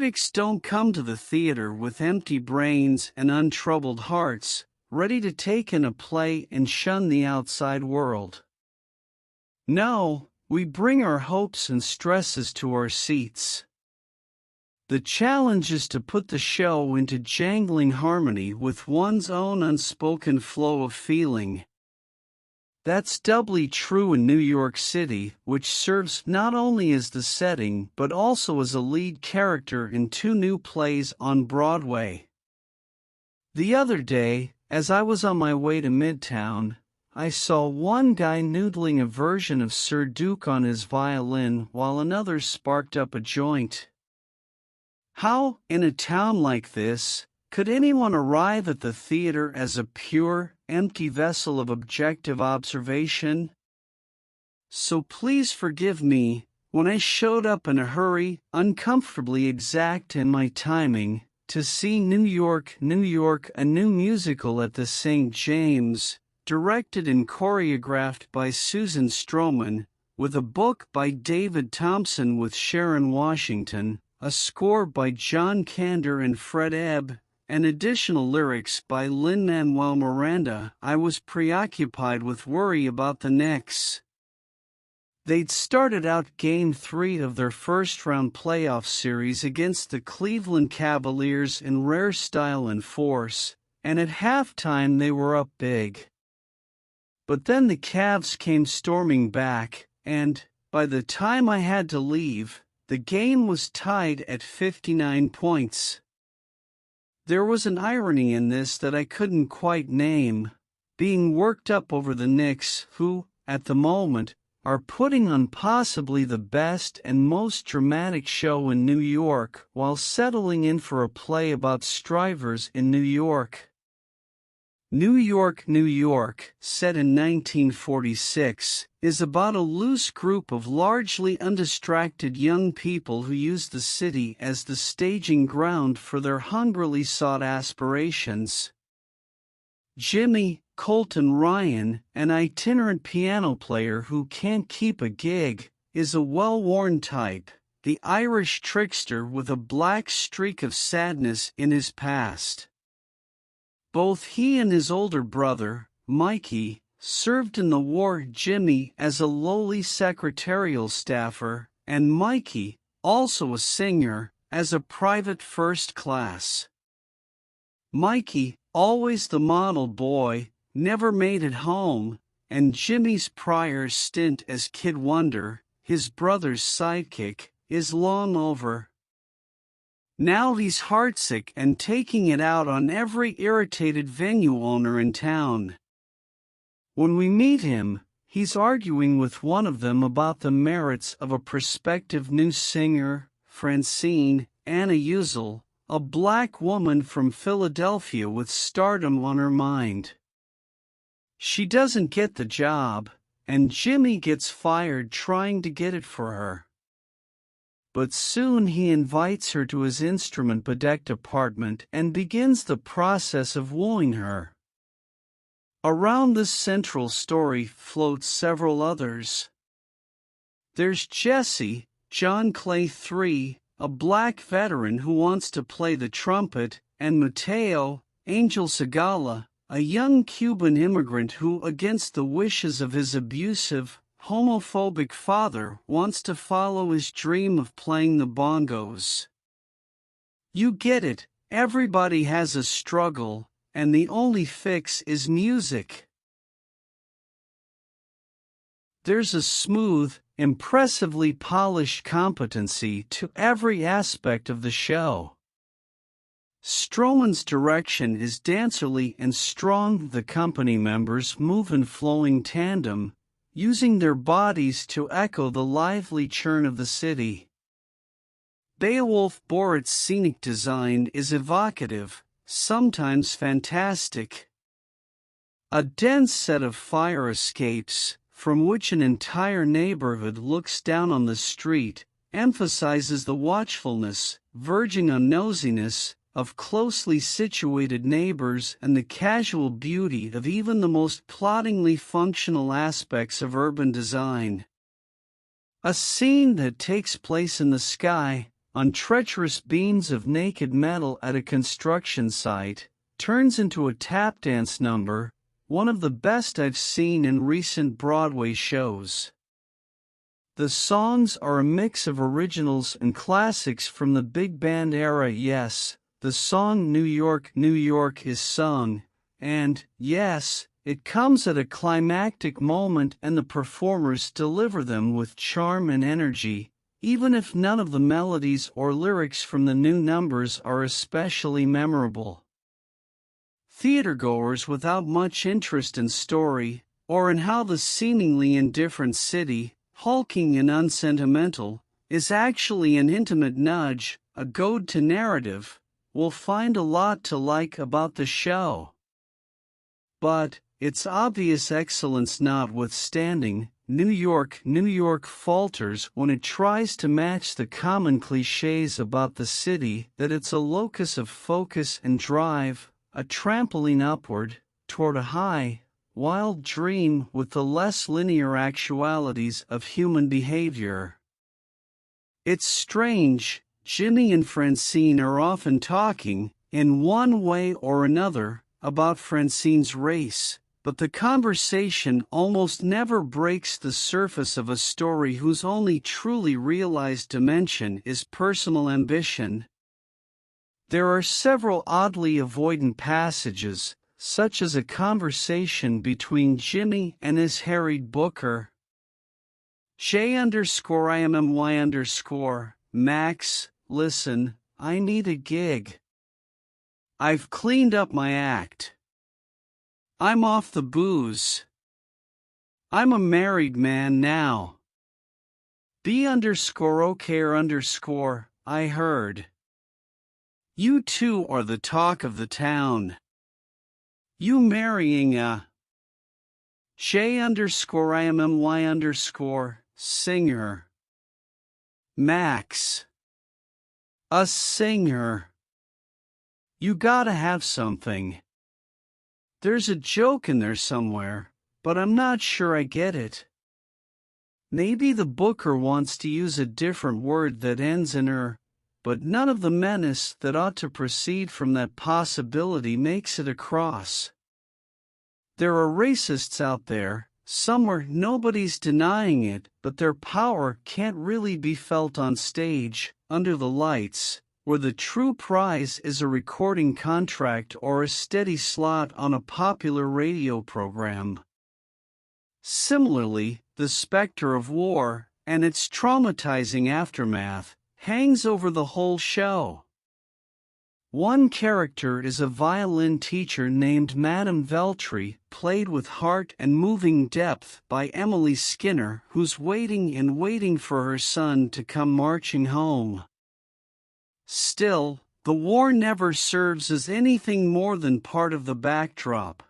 Critics don't come to the theater with empty brains and untroubled hearts, ready to take in a play and shun the outside world. No, we bring our hopes and stresses to our seats. The challenge is to put the show into jangling harmony with one's own unspoken flow of feeling. That's doubly true in New York City, which serves not only as the setting but also as a lead character in 2 new plays on Broadway. The other day, as I was on my way to Midtown, I saw one guy noodling a version of Sir Duke on his violin while another sparked up a joint. How, in a town like this, could anyone arrive at the theater as a pure, empty vessel of objective observation? So please forgive me, when I showed up in a hurry, uncomfortably exact in my timing, to see New York, a new musical at the St. James, directed and choreographed by Susan Stroman, with a book by David Thompson with Sharon Washington, a score by John Kander and Fred Ebb, and additional lyrics by Lin-Manuel Miranda. I was preoccupied with worry about the Knicks. They'd started out Game 3 of their first-round playoff series against the Cleveland Cavaliers in rare style and force, and at halftime they were up big. But then the Cavs came storming back, and, by the time I had to leave, the game was tied at 59 points. There was an irony in this that I couldn't quite name, being worked up over the Knicks, who, at the moment, are putting on possibly the best and most dramatic show in New York while settling in for a play about strivers in New York. New York, set in 1946, is about a loose group of largely undistracted young people who use the city as the staging ground for their hungrily sought aspirations. Jimmy, Colton Ryan, an itinerant piano player who can't keep a gig, is a well-worn type, the Irish trickster with a black streak of sadness in his past. Both he and his older brother, Mikey, served in the war. Jimmy as a lowly secretarial staffer, and Mikey, also a singer, as a private first class. Mikey, always the model boy, never made it home, and Jimmy's prior stint as Kid Wonder, his brother's sidekick, is long over. Now he's heartsick and taking it out on every irritated venue owner in town. When we meet him, he's arguing with one of them about the merits of a prospective new singer, Francine, Anna Uzel, a black woman from Philadelphia with stardom on her mind. She doesn't get the job, and Jimmy gets fired trying to get it for her. But soon he invites her to his instrument-bedecked apartment and begins the process of wooing her. Around this central story float several others. There's Jesse, John Clay III, a black veteran who wants to play the trumpet, and Mateo, Angel Segala, a young Cuban immigrant who, against the wishes of his abusive, homophobic father, wants to follow his dream of playing the bongos. You get it, everybody has a struggle, and the only fix is music. There's a smooth, impressively polished competency to every aspect of the show. Stroman's direction is dancerly and strong. The company members move in flowing tandem, using their bodies to echo the lively churn of the city. Beowulf Borat's scenic design is evocative, sometimes fantastic. A dense set of fire escapes, from which an entire neighborhood looks down on the street, emphasizes the watchfulness, verging on nosiness, of closely situated neighbors and the casual beauty of even the most ploddingly functional aspects of urban design. A scene that takes place in the sky, on treacherous beams of naked metal at a construction site, turns into a tap dance number, one of the best I've seen in recent Broadway shows. The songs are a mix of originals and classics from the big band era. Yes, the song New York, New York is sung, and, yes, it comes at a climactic moment and the performers deliver them with charm and energy, even if none of the melodies or lyrics from the new numbers are especially memorable. Theatergoers without much interest in story, or in how the seemingly indifferent city, hulking and unsentimental, is actually an intimate nudge, a goad to narrative, will find a lot to like about the show. But, its obvious excellence notwithstanding, New York falters when it tries to match the common cliches about the city, that it's a locus of focus and drive, a trampoline upward, toward a high, wild dream with the less linear actualities of human behavior. It's strange, Jimmy and Francine are often talking, in one way or another, about Francine's race, but the conversation almost never breaks the surface of a story whose only truly realized dimension is personal ambition. There are several oddly avoidant passages, such as a conversation between Jimmy and his harried booker. J_IMMY_, Max, listen, I need a gig. I've cleaned up my act. I'm off the booze. I'm a married man now. B_OK_, I heard. You two are the talk of the town. You marrying a J_IMMY_, singer. Max. A singer. You gotta have something. There's a joke in there somewhere, but I'm not sure I get it. Maybe the booker wants to use a different word that ends in er, but none of the menace that ought to proceed from that possibility makes it across. There are racists out there, somewhere, nobody's denying it, but their power can't really be felt on stage, under the lights, where the true prize is a recording contract or a steady slot on a popular radio program. Similarly, the specter of war, and its traumatizing aftermath, hangs over the whole show. One character is a violin teacher named Madame Veltri, played with heart and moving depth by Emily Skinner, who's waiting for her son to come marching home. Still, the war never serves as anything more than part of the backdrop.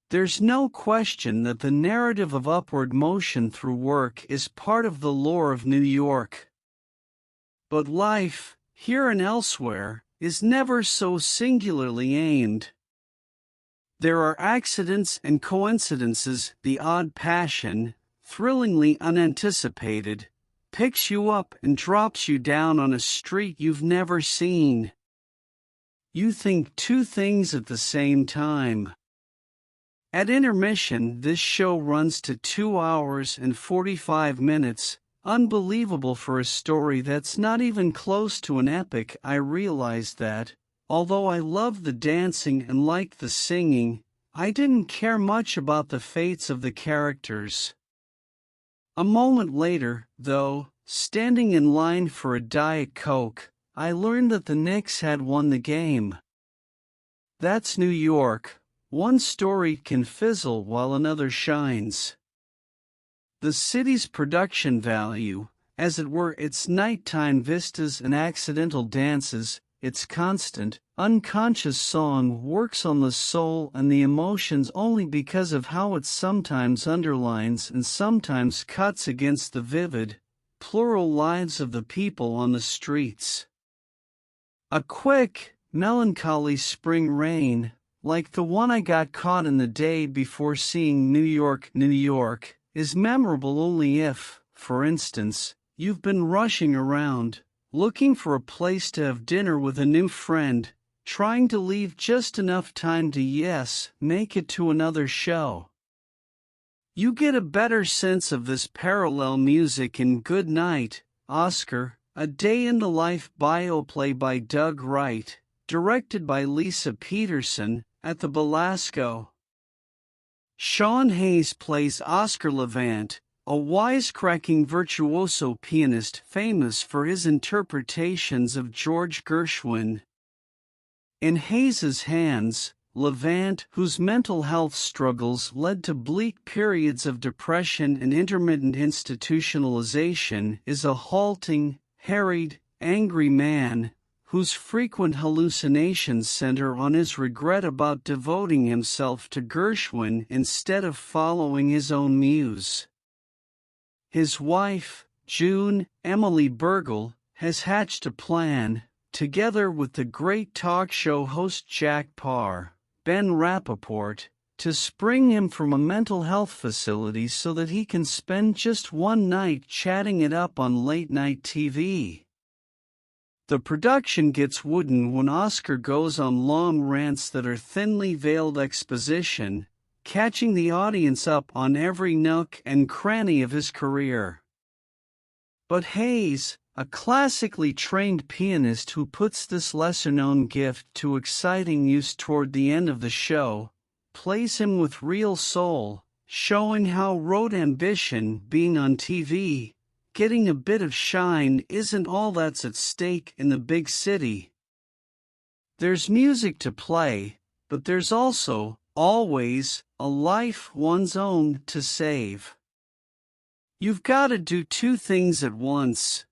There's no question that the narrative of upward motion through work is part of the lore of New York. But life, here and elsewhere, is never so singularly aimed. There are accidents and coincidences, the odd passion, thrillingly unanticipated, picks you up and drops you down on a street you've never seen. You think two things at the same time. At intermission, this show runs to 2 hours and 45 minutes, unbelievable for a story that's not even close to an epic. I realized that, although I loved the dancing and liked the singing, I didn't care much about the fates of the characters. A moment later, though, standing in line for a Diet Coke, I learned that the Knicks had won the game. That's New York. One story can fizzle while another shines. The city's production value, as it were its nighttime vistas and accidental dances, its constant, unconscious song works on the soul and the emotions only because of how it sometimes underlines and sometimes cuts against the vivid, plural lives of the people on the streets. A quick, melancholy spring rain, like the one I got caught in the day before seeing New York, New York, is memorable only if, for instance, you've been rushing around, looking for a place to have dinner with a new friend, trying to leave just enough time to make it to another show. You get a better sense of this parallel music in Good Night, Oscar, a day in the life bioplay by Doug Wright, directed by Lisa Peterson, at the Belasco. Sean Hayes plays Oscar Levant, a wisecracking virtuoso pianist famous for his interpretations of George Gershwin. In Hayes's hands, Levant, whose mental health struggles led to bleak periods of depression and intermittent institutionalization, is a halting, harried, angry man, whose frequent hallucinations center on his regret about devoting himself to Gershwin instead of following his own muse. His wife, June Emily Burgle, has hatched a plan, together with the great talk show host Jack Parr, Ben Rappaport, to spring him from a mental health facility so that he can spend just one night chatting it up on late-night TV. The production gets wooden when Oscar goes on long rants that are thinly veiled exposition, catching the audience up on every nook and cranny of his career. But Hayes, a classically trained pianist who puts this lesser-known gift to exciting use toward the end of the show, plays him with real soul, showing how rote ambition, being on TV, getting a bit of shine isn't all that's at stake in the big city. There's music to play, but there's also, always, a life one's own to save. You've got to do two things at once.